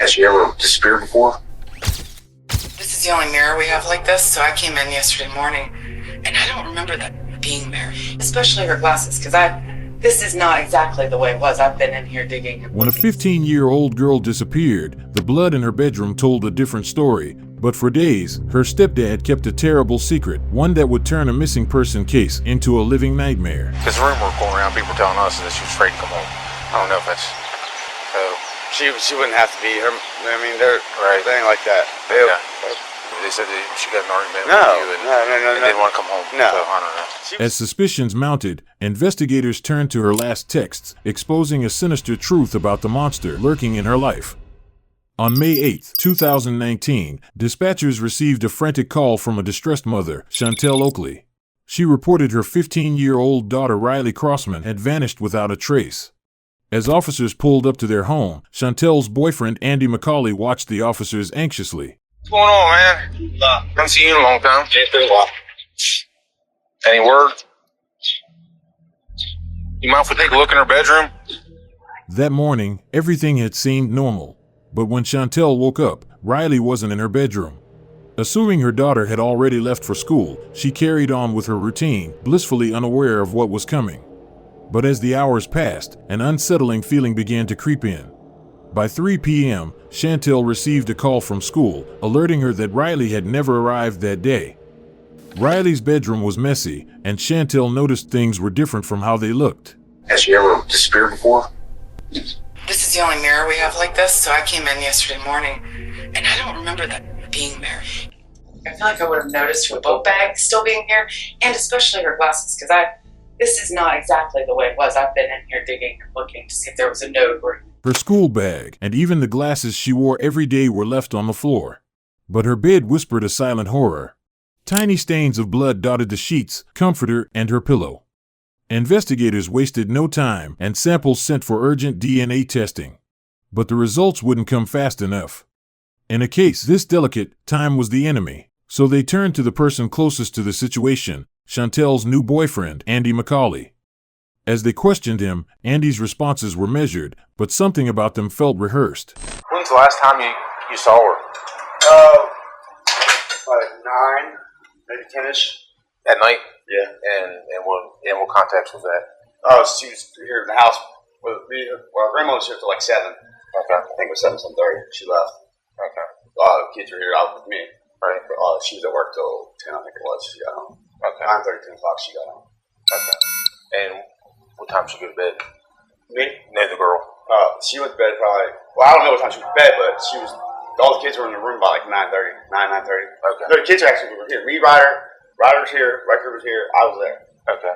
Has she ever disappeared before? This is the only mirror we have like this, so I came in yesterday morning, and I don't remember that being there, especially her glasses, because this is not exactly the way it was. I've been in here digging. When a 15-year-old girl disappeared, the blood in her bedroom told a different story. But for days, her stepdad kept a terrible secret, one that would turn a missing person case into a living nightmare. There's a rumor going around, people telling us that she was afraid to come home. I don't know if that's so. She wouldn't have to be her. I mean, they're right. They ain't like that. They said that she got an argument with you and didn't want to come home. No. So, I don't know. As suspicions mounted, investigators turned to her last texts, exposing a sinister truth about the monster lurking in her life. On May 8, 2019, dispatchers received a frantic call from a distressed mother, Chantel Oakley. She reported her 15-year-old daughter Riley Crossman had vanished without a trace. As officers pulled up to their home, Chantel's boyfriend Andy McCauley watched the officers anxiously. What's going on, man? Haven't seen you in a long time. It's been a while. Any word? You mind if we take a look in her bedroom? That morning, everything had seemed normal. But when Chantel woke up, Riley wasn't in her bedroom. Assuming her daughter had already left for school, she carried on with her routine, blissfully unaware of what was coming. But as the hours passed, an unsettling feeling began to creep in. By 3 p.m., Chantel received a call from school, alerting her that Riley had never arrived that day. Riley's bedroom was messy, and Chantel noticed things were different from how they looked. Has she ever disappeared before? This is the only mirror we have like this, so I came in yesterday morning, and I don't remember that being there. I feel like I would have noticed her boat bag still being here, and especially her glasses, because this is not exactly the way it was. I've been in here digging and looking to see if there was a note or... Her school bag and even the glasses she wore every day were left on the floor. But her bed whispered a silent horror. Tiny stains of blood dotted the sheets, comforter, and her pillow. Investigators wasted no time and samples sent for urgent DNA testing. But the results wouldn't come fast enough. In a case this delicate, time was the enemy, so they turned to the person closest to the situation, Chantel's new boyfriend, Andy McCauley. As they questioned him, Andy's responses were measured, but something about them felt rehearsed. When's the last time you saw her? Like 9, maybe 10ish. At night? Yeah. And what context was that? Oh, she was here in the house with me. Well, grandma was here till like 7. Okay. I think it was 7:30. She left. Okay. The kids were here out with me. Right. She was at work till 10, I think it was. She got home. Okay. 9:30, 10 o'clock. She got home. Okay. And what time did she go to bed? Me? No, the girl. She went to bed probably. Well, I don't know what time she went to bed, but she was. All the kids were in the room by like 9:30. Okay. No, the kids actually were here. Me, Ryder's here. Riker was here. I was there. Okay.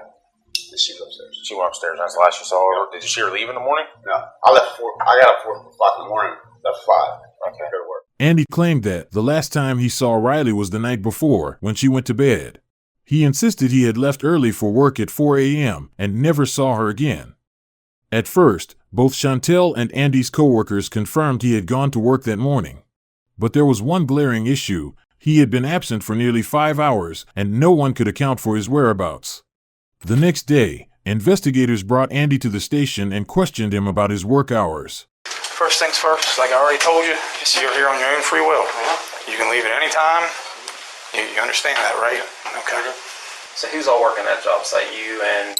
And she was upstairs. She went upstairs. That's the last you saw her. Did you see her leave in the morning? No, I left I got up 4 o'clock in the morning. Left 5. Okay. Go to work. Andy claimed that the last time he saw Riley was the night before, when she went to bed. He insisted he had left early for work at 4 a.m. and never saw her again. At first, both Chantel and Andy's coworkers confirmed he had gone to work that morning. But there was one glaring issue. He had been absent for nearly 5 hours, and no one could account for his whereabouts. The next day, investigators brought Andy to the station and questioned him about his work hours. First things first, like I already told you, you're here on your own free will. You can leave at any time. You understand that, right? Okay. So who's all working that job site? You and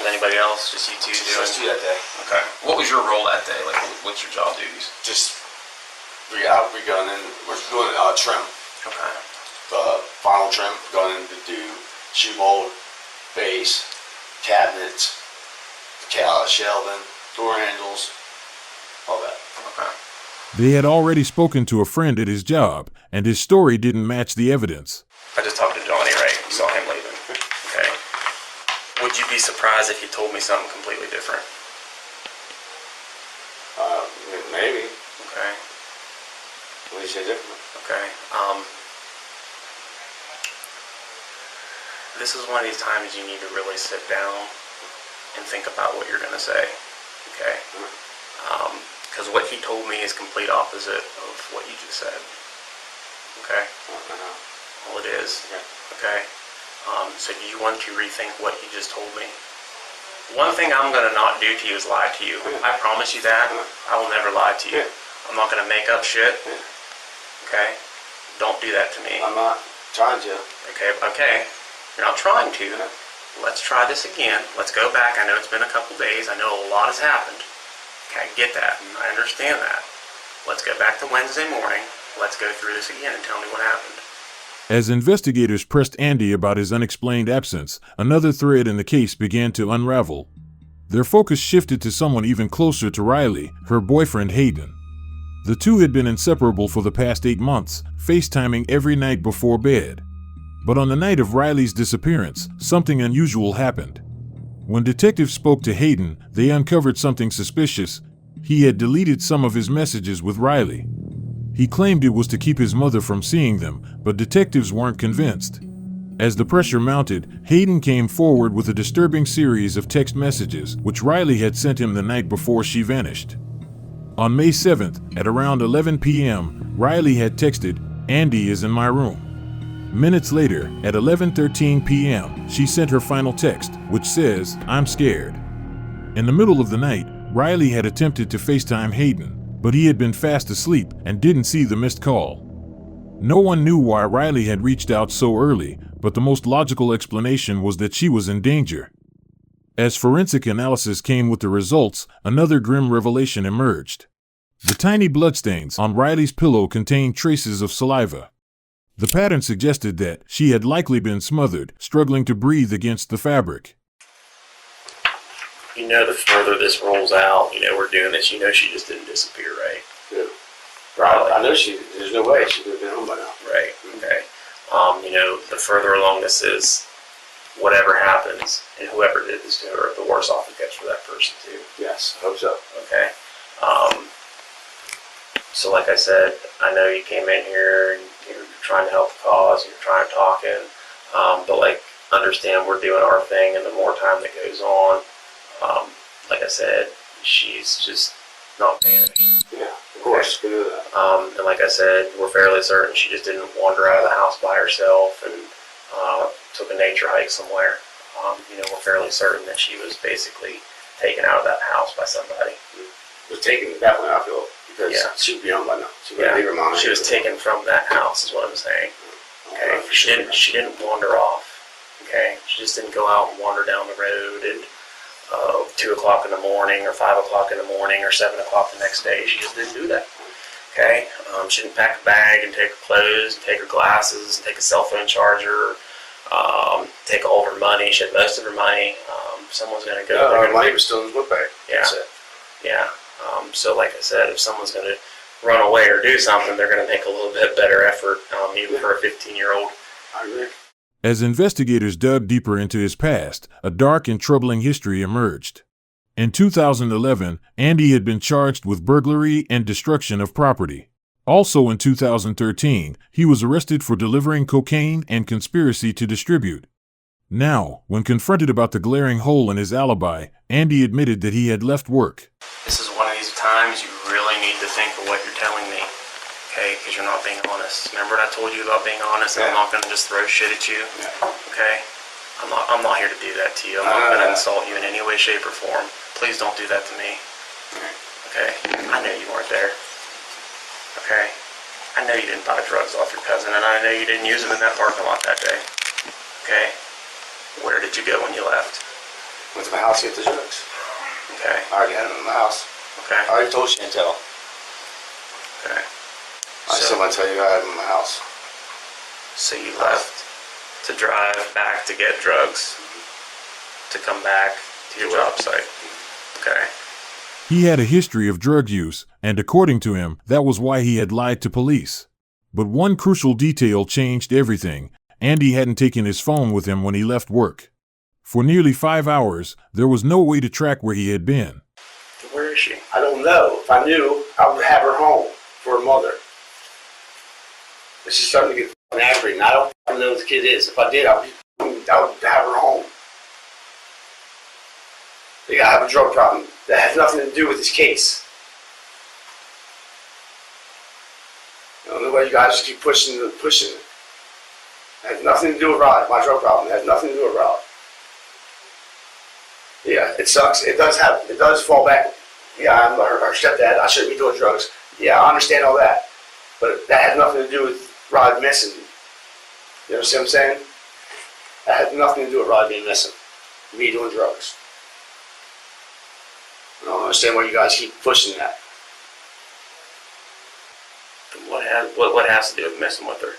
anybody else? Just you two doing? Just you that day. Okay. What was your role that day? Like, what's your job duties? Just we going in. We're doing trim. Okay. Final trim. Going in to do shoe mold, base, cabinets, shelving, door handles, all that. Okay. They had already spoken to a friend at his job, and his story didn't match the evidence. I just talked to Johnny, right? You saw him leaving. Okay. Would you be surprised if he told me something completely different? Maybe. Okay. What do you say different? Okay. This is one of these times you need to really sit down and think about what you're going to say. Okay. Because what he told me is complete opposite of what you just said. Okay? All it is. Okay? So do you want to rethink what you just told me? One thing I'm going to not do to you is lie to you. I promise you that. I will never lie to you. I'm not gonna make up shit. Okay? Don't do that to me. I'm not trying to. Okay. You're not trying to. Let's try this again. Let's go back. I know it's been a couple days. I know a lot has happened. Okay, I get that. I understand that. Let's go back to Wednesday morning. Let's go through this again and tell me what happened. As investigators pressed Andy about his unexplained absence, another thread in the case began to unravel. Their focus shifted to someone even closer to Riley, her boyfriend Hayden. The two had been inseparable for the past 8 months, FaceTiming every night before bed. But on the night of Riley's disappearance, something unusual happened. When detectives spoke to Hayden, they uncovered something suspicious. He had deleted some of his messages with Riley. He claimed it was to keep his mother from seeing them, but detectives weren't convinced. As the pressure mounted, Hayden came forward with a disturbing series of text messages, which Riley had sent him the night before she vanished. On May 7th, at around 11 p.m., Riley had texted, "Andy is in my room." Minutes later, at 11:13 p.m., she sent her final text, which says, "I'm scared." In the middle of the night, Riley had attempted to FaceTime Hayden, but he had been fast asleep and didn't see the missed call. No one knew why Riley had reached out so early, but the most logical explanation was that she was in danger. As forensic analysis came with the results, another grim revelation emerged. The tiny bloodstains on Riley's pillow contained traces of saliva. The pattern suggested that she had likely been smothered, struggling to breathe against the fabric. You know, the further this rolls out, we're doing this, she just didn't disappear, right? Yeah. Right. I know there's no way she could have been home by now. Right, okay. The further along this is, whatever happens, and whoever did this to her, the worse off it gets for that person too. Yes, I hope so. Okay. So like I said, I know you came in here and you're trying to help the cause, you're trying to talk in, but understand we're doing our thing, and the more time that goes on, like I said, she's just not paying attention. Yeah, of course. We know that. And like I said, we're fairly certain she just didn't wander out of the house by herself and took a nature hike somewhere. We're fairly certain that she was basically taken out of that house by somebody. Was taken definitely, I feel, because Yeah. she would be home by now. She would leave her mom. She was taken from that house, is what I'm saying. Okay, she didn't wander off. Okay, she just didn't go out and wander down the road and 2 o'clock in the morning or 5 o'clock in the morning or 7 o'clock the next day. She just didn't do that. Okay, she didn't pack a bag and take her clothes, and take her glasses, and take a cell phone charger, take all of her money. She had most of her money. Someone's gonna go. No, her money was still in the book bag. Yeah. That's it. Yeah. So like I said, if someone's going to run away or do something, they're going to make a little bit better effort, even for a 15-year-old. I agree. As investigators dug deeper into his past, a dark and troubling history emerged. In 2011, Andy had been charged with burglary and destruction of property. Also in 2013, he was arrested for delivering cocaine and conspiracy to distribute. Now, when confronted about the glaring hole in his alibi, Andy admitted that he had left work. This is one of these times you really need to think of what you're telling me, okay? Because you're not being honest. Remember what I told you about being honest, and I'm not going to just throw shit at you, okay? I'm not here to do that to you. I'm not going to insult you in any way, shape, or form. Please don't do that to me, okay? I know you weren't there, okay? I know you didn't buy drugs off your cousin, and I know you didn't use them in that parking lot that day, okay? Where did you go when you left? Went to my house to get the drugs. Okay. I already had them in my house. Okay. I already told Chantel. Okay. I still want to tell you I had them in my house. So you left to drive back to get drugs, to come back to your job site. Okay. He had a history of drug use, and according to him, that was why he had lied to police. But one crucial detail changed everything. Andy hadn't taken his phone with him when he left work. For nearly 5 hours, there was no way to track where he had been. Where is she? I don't know. If I knew, I would have her home for her mother. But she's starting to get angry, and I don't know what the kid is. If I did, I would have her home. They gotta have a drug problem that has nothing to do with this case. I don't know why you guys just keep pushing. It has nothing to do with Rod. My drug problem. It has nothing to do with Rod. Yeah, it sucks. It does fall back. Yeah, I'm her stepdad. I shouldn't be doing drugs. Yeah, I understand all that. But that has nothing to do with Rod missing. You understand what I'm saying? That has nothing to do with Rod being missing. Me doing drugs. I don't understand why you guys keep pushing that. What has to do with messing with her?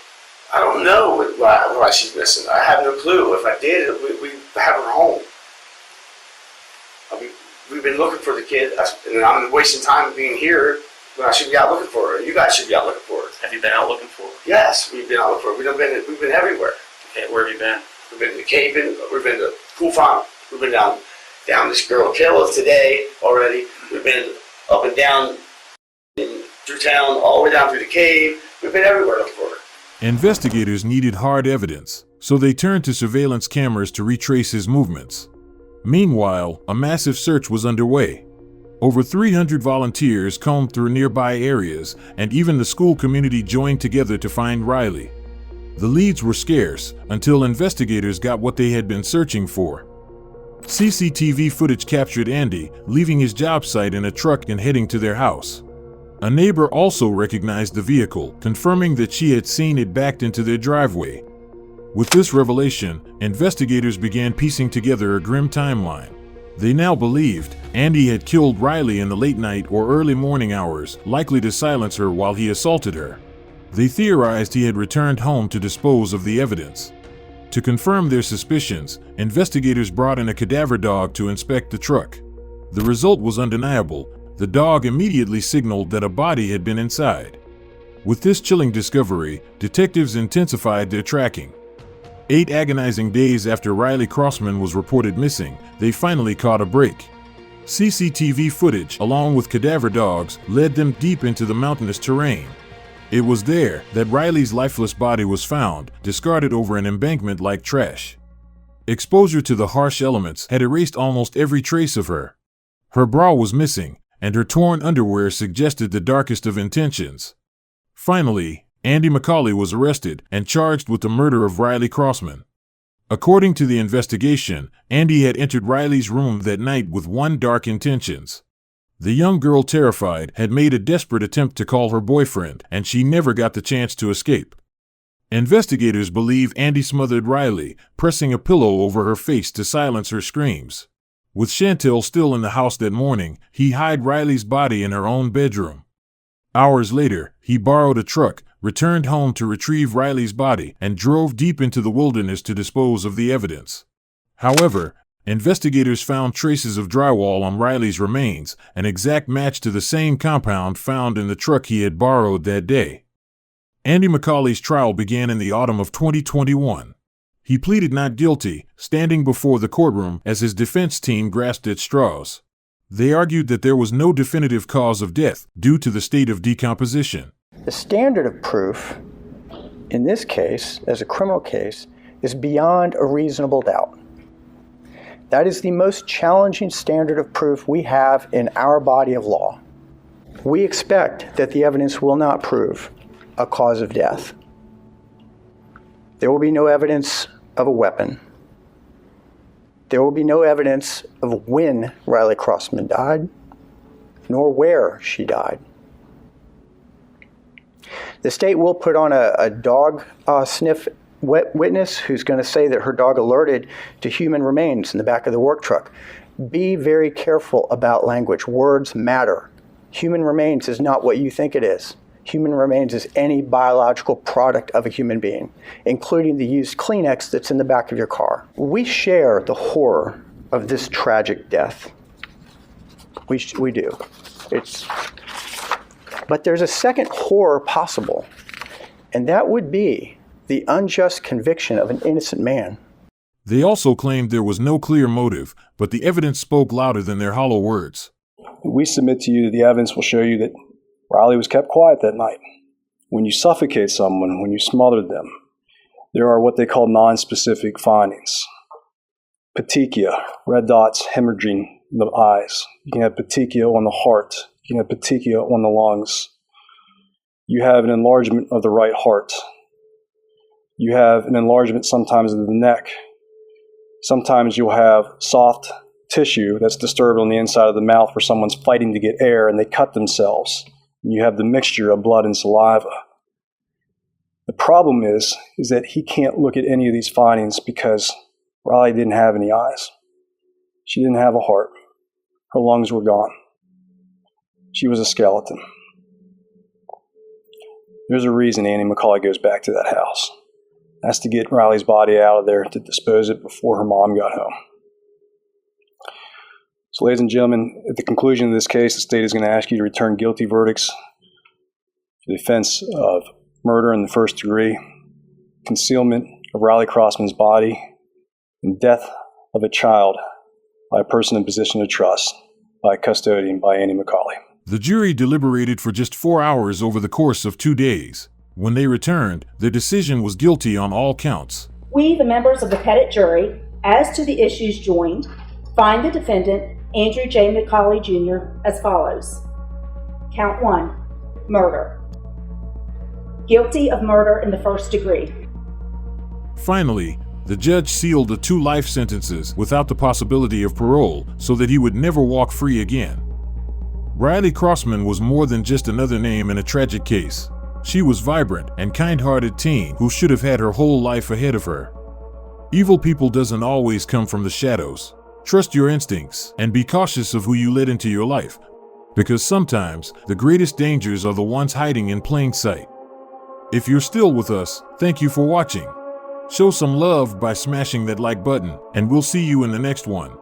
I don't know why she's missing. I have no clue. If I did, we have her home. I mean, we've been looking for the kid, and I'm wasting time being here when I should be out looking for her. You guys should be out looking for her. Have you been out looking for her? Yes, we've been out looking for her. We've been everywhere. Okay, where have you been? We've been to Caven. We've been to Cool Farm. We've been down this girl Kayla today already. We've been up and down through town, all the way down through the cave. We've been everywhere looking for her. Investigators needed hard evidence, so they turned to surveillance cameras to retrace his movements. Meanwhile, a massive search was underway. Over 300 volunteers combed through nearby areas, and even the school community joined together to find Riley. The leads were scarce until investigators got what they had been searching for. CCTV footage captured Andy leaving his job site in a truck and heading to their house. A neighbor also recognized the vehicle, confirming that she had seen it backed into their driveway. With this revelation, investigators began piecing together a grim timeline. They now believed Andy had killed Riley in the late night or early morning hours, likely to silence her while he assaulted her. They theorized he had returned home to dispose of the evidence. To confirm their suspicions, investigators brought in a cadaver dog to inspect the truck. The result was undeniable. The dog immediately signaled that a body had been inside. With this chilling discovery, detectives intensified their tracking. 8 agonizing days after Riley Crossman was reported missing, they finally caught a break. CCTV footage, along with cadaver dogs, led them deep into the mountainous terrain. It was there that Riley's lifeless body was found, discarded over an embankment like trash. Exposure to the harsh elements had erased almost every trace of her. Her bra was missing, and her torn underwear suggested the darkest of intentions. Finally, Andy McCauley was arrested and charged with the murder of Riley Crossman. According to the investigation, Andy had entered Riley's room that night with one dark intentions. The young girl, terrified, had made a desperate attempt to call her boyfriend, and she never got the chance to escape. Investigators believe Andy smothered Riley, pressing a pillow over her face to silence her screams. With Chantel still in the house that morning, he hid Riley's body in her own bedroom. Hours later, he borrowed a truck, returned home to retrieve Riley's body, and drove deep into the wilderness to dispose of the evidence. However, investigators found traces of drywall on Riley's remains, an exact match to the same compound found in the truck he had borrowed that day. Andy McCauley's trial began in the autumn of 2021. He pleaded not guilty, standing before the courtroom as his defense team grasped at straws. They argued that there was no definitive cause of death due to the state of decomposition. The standard of proof in this case, as a criminal case, is beyond a reasonable doubt. That is the most challenging standard of proof we have in our body of law. We expect that the evidence will not prove a cause of death. There will be no evidence of a weapon. There will be no evidence of when Riley Crossman died, nor where she died. The state will put on a dog sniff witness who's going to say that her dog alerted to human remains in the back of the work truck. Be very careful about language. Words matter. Human remains is not what you think it is. Human remains is any biological product of a human being, including the used Kleenex that's in the back of your car. We share the horror of this tragic death. We do. But there's a second horror possible, and that would be the unjust conviction of an innocent man. They also claimed there was no clear motive, but the evidence spoke louder than their hollow words. We submit to you that the evidence will show you that Riley was kept quiet that night. When you suffocate someone, when you smothered them, there are what they call non-specific findings. Petechia, red dots hemorrhaging the eyes. You can have petechia on the heart. You can have petechia on the lungs. You have an enlargement of the right heart. You have an enlargement sometimes of the neck. Sometimes you'll have soft tissue that's disturbed on the inside of the mouth where someone's fighting to get air and they cut themselves. You have the mixture of blood and saliva. The problem is that he can't look at any of these findings because Riley didn't have any eyes. She didn't have a heart. Her lungs were gone. She was a skeleton. There's a reason Annie McCauley goes back to that house. That's to get Riley's body out of there to dispose it before her mom got home. So, ladies and gentlemen, at the conclusion of this case, the state is going to ask you to return guilty verdicts for the offense of murder in the first degree, concealment of Riley Crossman's body, and death of a child by a person in position of trust, by a custodian, by Annie McCauley. The jury deliberated for just 4 hours over the course of 2 days. When they returned, their decision was guilty on all counts. We, the members of the Pettit jury, as to the issues joined, find the defendant, Andrew J. McCauley Jr., as follows. Count 1, murder. Guilty of murder in the first degree. Finally, the judge sealed the 2 life sentences without the possibility of parole so that he would never walk free again. Riley Crossman was more than just another name in a tragic case. She was vibrant and kind-hearted teen who should have had her whole life ahead of her. Evil people doesn't always come from the shadows. Trust your instincts and be cautious of who you let into your life, because sometimes the greatest dangers are the ones hiding in plain sight. If you're still with us, thank you for watching. Show some love by smashing that like button, and we'll see you in the next one.